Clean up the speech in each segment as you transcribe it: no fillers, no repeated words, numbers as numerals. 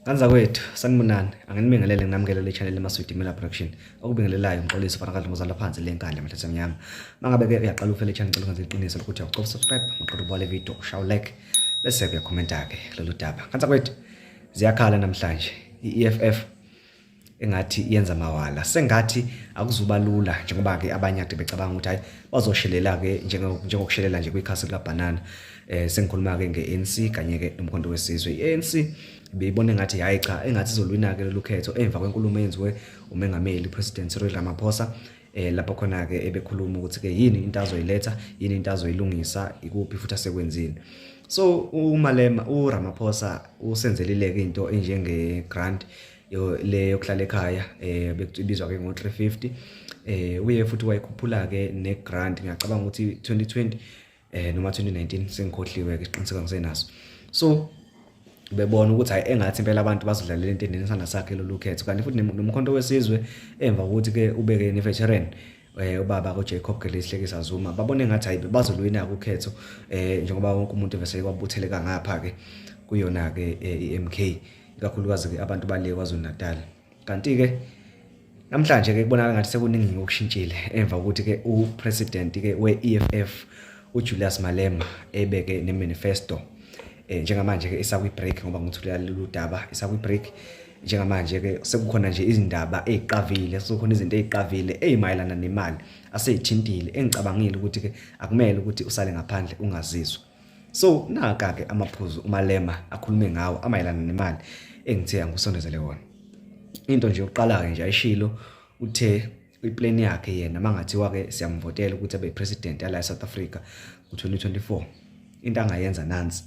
Kanza kwethu sanibonani anginibingelele nginamukele le channel emaswidi mina production okubingelelayo umxolisi fana kadla ngozala phansi le nkandla mthetho emnyama mangabe ke uyaqala ufele channel ngicela ukwenza iqiniso lokuthi uyacofa subscribe maqala ubale video ushaw like bese uyakhomenta ke lolu daba. Kanza kwethu ziyakhala namhlanje iEFF engathi yenza mawala sengathi akuzuba lula njengoba ke abanye ade becabanga ukuthi hayi bazoshelela ke njengokushelela nje kwikhasi lika banana sengikhuluma ke ngeANC kanye ke nomkhondo wesizwe. iANC beyibona ngathi hayi cha engathi izolwina ke lolu khetho emva kwenkulumo eyenziwe umongameli President Cyril Ramaphosa lapho khona ke ebekhuluma ukuthi ke yini into azoyiletha yini into azoyilungisa ikuphi futhi asekwenzini. So uMalema uRamaphosa usenzelile ke into enjenge grant le yokuhlala ekhaya bekubizwa ke ngo-R350 uye futhi wayikhuphula ke ne grant ngiyacabanga ukuthi 2020 noma 2019 sengikhohliwe ke isiqiniseko ngisenaso. So bebona ukuthi hayi engathi impela abantu bazodlalela into enesana sakhe lolu khetho kanti futhi nomkhonto wesizwe emva ukuthi ke ubeke ne veteran ubaba ko Jacob Gelesihlekisa Zuma babone ngathi hayi bazolwina ukhetho njengoba wonke umuntu bese kwabutheleka ngapha ke kuyona ke iMK ikakhulukazi ke abantu bale kwaZulu Natal. Kanti ke namhlanje ke kubonakala ngathi sekuningi okushintshile emva ukuthi ke upresident ke weEFF uJulius Malema ebeke nemanifesto njengamanje ke isakwi-break ngoba ngithulela lolu daba isakwi-break njengamanje ke sekukhona nje izindaba eziqavile sokhona izinto eziqavile ezimayelana nemali aseyithintile engicabangile ukuthi ke akumele ukuthi usale ngaphandle ungazizwa. So naka ke amaphuzu uMalema akhulume ngawo amayelana nemali engithe angusondezele wona. Into nje uqala ke nje ayishilo uthe iplan yakhe yena mangathiwa ke siyamvotela ukuthi abe president yala eSouth Africa ku-2024 into angayenza nansi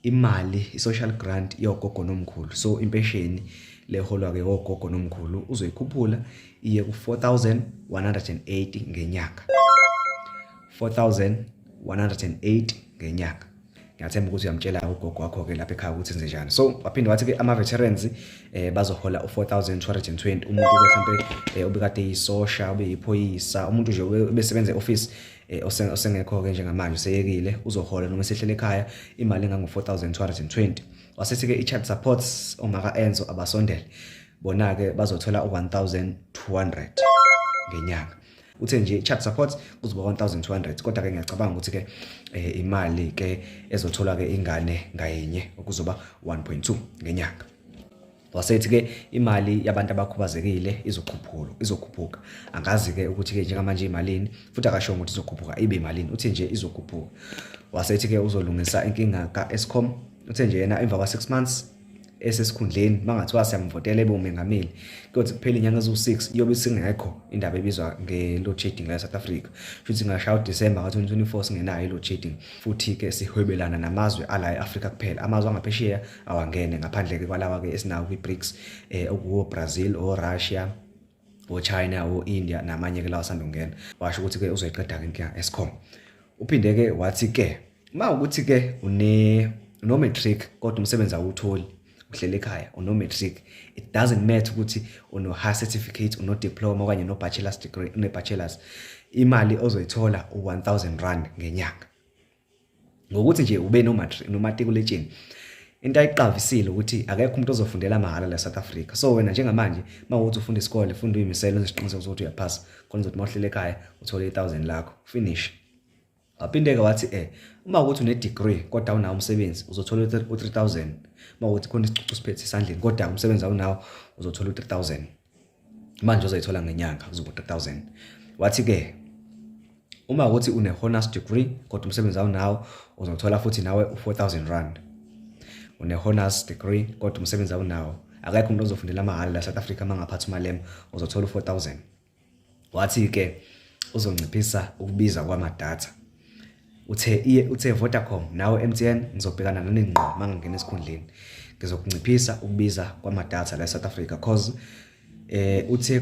imali i-social grant yogogo nomkhulu. So impesheni leholwa ke ogogo nomkhulu uzoyikhuphula iye ku-4,180 ngenyanga 4,180 ngenyanga. Ngiyathemba ukuthi uyamtshela ugogo wakho ke lapha ekhaya ukuthi enze njani. So waphinde wathi ke ama veterans bazohola u4,220 umuntu ke mhlambe obekade yisosha ube yiphoyisa umuntu nje besebenza eoffice osengekho ke njengamanje useyekile uzohola noma sehlele ekhaya imali engango4,220. Wasethi ke i-child supports oMaka Enzo abasondele bona ke bazothola u1,200 ngenyanga. Uthe nje child support kuzoba 1,200 kodwa ke ngiyacabanga ukuthi ke imali ke ezothola ke ingane ngayinye okuzoba 1.2 ngenyanga. Wasethi ke imali yabantu abakhubazekile izokhuphuka angazi ke ukuthi ke njengamanje imalini futhi akasho ukuthi izokhuphuka ibe imalini uthe nje izokhuphuka. Wasethi ke uzolungisa inkinga kaEskom uthe nje yena emva kwa6 months esesikhundleni mangathiwa siyamvotela ebe umongameli kodwa kuphela inyanga ezu6 iyobe singekho indaba ebizwa nge-load shedding la eSouth Africa. Futhi ngashaya uDisemba ka2024 singenayo i-load shedding futhi ke sihwebelana namazwe ala eAfrica kuphela amazwe angaphesheya awangene ngaphandle ke kwalawa ke esinawo kwi-BRICS okuwo-Brazil o-Russia o-China o-India namanye ke lawa asanda ukungena. Washo ukuthi ke uzoyiqeda ke inkinga Eskom. Uphinde ke wathi ke mawukuthi ke no matric kodwa umsebenzi awutholi uhlele ekhaya uno matric it doesn't matter ukuthi uno high certificate uno diploma okanye no bachelor's degree une bachelor's imali ozoyithola u1,000 ngenyanga ngokuthi nje ube no matriculation. Into ayiqavisile ukuthi akekho umuntu ozofundela mahala la South Africa. So wena njengamanje mawuthi ufunda isikole ufunda uyimisela uziqiniseka ukuthi uyaphasa khona uzothi mawuhlele ekhaya uthole 1,000 lakho finish. Waphinde ke wathi uma ukuthi une degree kodwa unawo umsebenzi uzothola u3,000 mawuthi khona isicucu siphethe esandleni kodwa umsebenzi awunawo uzothola u3,000 manje uzoyithola ngenyanga kuzoba u3,000. Wathi ke uma ukuthi une honors degree kodwa umsebenzi awunawo uzothola futhi nawe u4,000 une honors degree kodwa umsebenzi awunawo akekho umuntu ozofundela mahala la South Africa mangaphathi uMalema uzothola u4,000. Wathi ke uzonciphisa ukubiza kwamadatha uthe Vodacom nawe MTN ngizobhekana naningqo mangangena esikhundleni ngizokunciphisa ukubiza kwamadatha la South Africa cause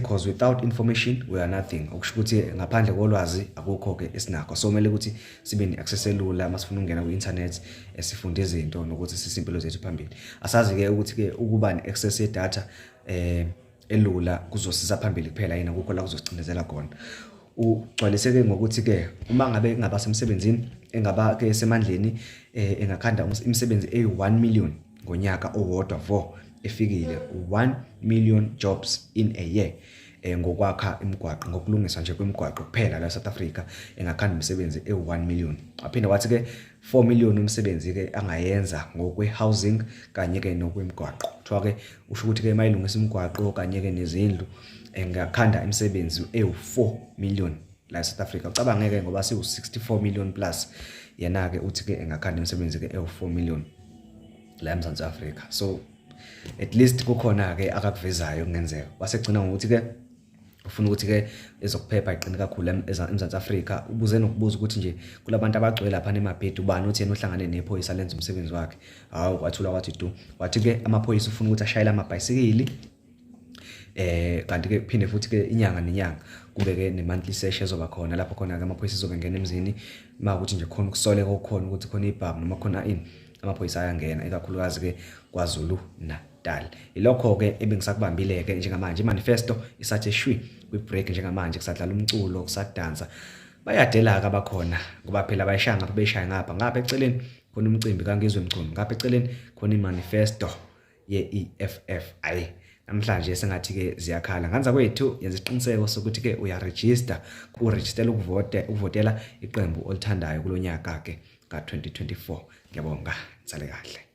cause without information we are nothing. Okusho ukuthi ngaphandle kolwazi akukho ke esinakho. So kumele ukuthi sibe ne-access elula masifuna ukungena ku-internet sifunde izinto nokuthi sisimpilo zethu phambili. Asazi ke ukuthi ke ukuba ne-access ye-data elula kuzosiza phambili kuphela yini akukho la kuzosicindezela khona. Ugcwaliseke ngokuthi ke uma ngabe ngaba semsebenzini engaba ke semandleni engakhanda imisebenzi eyi1 million ngonyaka owodwa vo efikile 1 million jobs in a year ngokwakha imigwaqo ngokulungiswa nje kwemigwaqo kuphela la South Africa engakhanda umsebenzi e1 million. Aphinde wathi ke 4 million umsebenzi ke angayenza ngokwe housing kanye ke nokwemigwaqo. Kuthiwa ke usho ukuthi ke mayilungisa imigwaqo kanye ke nezindlu engakhanda imisebenzi e4 million la South Africa. Ucabange ke ngoba siwu 64 million plus yena ke uthi ke engakhanda imisebenzi ke e4 million la eMzansi Afrika. So at least kukhona ke akakuvezayo kungenzeka. Wasegcina ngokuthi ke ufuna ukuthi ke ezokuphepha iqine kakhulu eMzansi Afrika. Ubuze nokubuza ukuthi nje kulabantu abagcwele lapha nemabhedu ubani uthi yena uhlangane nephoyisa lenza umsebenzi wakhe. Hawu kwathula kwathi du. Wathi ke amaphoyisa ufuna ukuthi ashayele amabhayisikili kanti ke phinde futhi ke inyanga nenyanga kube ke ne-monthly sesh ezoba khona lapho khona ke amaphoyisa izobengena emzini makuthi nje khona ukusoleka okukhona ukuthi khona ibhamu noma khona amaphoyisa ayangena ikakhulukazi ke kwaZulu Natal. Ilokho ke ebengisakubambile ke njengamanje imanifesto isathe shwi kwi-break njengamanje kusadlala umculo kusadansa bayadela ka bakhona ngoba phela bayishaya ngapha beyishaya ngapha eceleni khona umcimbi kangizwe emculo ngapha eceleni khona imanifesto ye-EFF. Ayi namhlanje sengathi ke ziyakhala nganza kwethu yenza isiqiniseko sokuthi ke uyaregister uregistela ukuvotela iqembu olithandayo kulonyaka ke ka 2024. Ngiyabonga, sale kahle.